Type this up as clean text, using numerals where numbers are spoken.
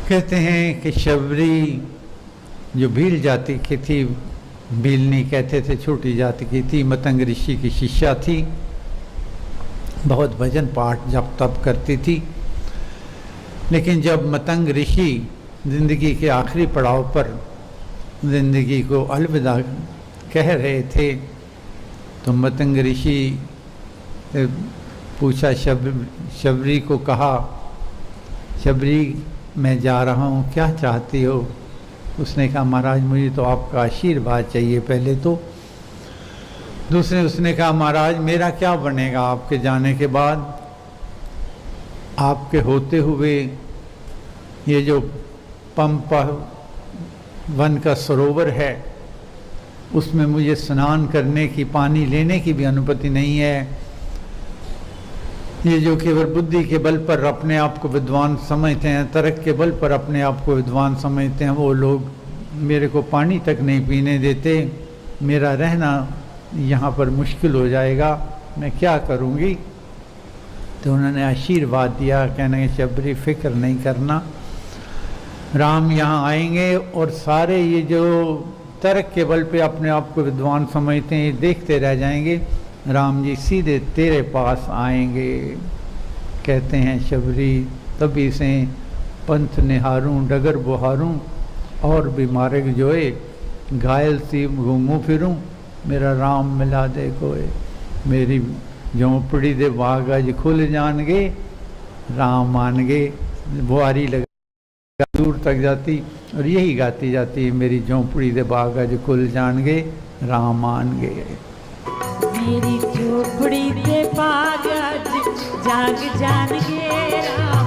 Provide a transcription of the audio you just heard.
कहते हैं कि शबरी जो भील जाति की थी, भीलनी कहते थे, छोटी जाति की थी, मतंग ऋषि की शिष्या थी, बहुत भजन पाठ जप तप करती थी। लेकिन जब मतंग ऋषि जिंदगी के आखिरी पड़ाव पर जिंदगी को अलविदा कह रहे थे, तो मतंग ऋषि पूछा, शबरी को कहा, शबरी मैं जा रहा हूँ, क्या चाहती हो? उसने कहा, महाराज मुझे तो आपका आशीर्वाद चाहिए पहले तो। दूसरे उसने कहा, महाराज मेरा क्या बनेगा आपके जाने के बाद? आपके होते हुए ये जो पंपा वन का सरोवर है उसमें मुझे स्नान करने की, पानी लेने की भी अनुमति नहीं है। ये जो केवल बुद्धि के बल पर अपने आप को विद्वान समझते हैं, तर्क के बल पर अपने आप को विद्वान समझते हैं, वो लोग मेरे को पानी तक नहीं पीने देते। मेरा रहना यहाँ पर मुश्किल हो जाएगा, मैं क्या करूँगी? तो उन्होंने आशीर्वाद दिया, कहने कि शबरी फिक्र नहीं करना, राम यहाँ आएंगे और सारे ये जो तर्क के बल पे अपने आप को विद्वान समझते हैं, देखते रह जाएंगे, राम जी सीधे तेरे पास आएंगे। कहते हैं शबरी तभी से पंथ निहारूं, डगर बुहारूं और भी मार्ग जोए, घायल सी घूमूं फिरूं, मेरा राम मिला दे कोई। मेरी झोंपड़ी दे बाग अज खुल जाएंगे, राम आनगे। बुआरी लगा दूर तक जाती और यही गाती जाती, मेरी झोंपड़ी दे बाग अज खुल जाएंगे, राम आनगे। मेरी झोपड़ी दे बाग अज जाग जाएंगे, राम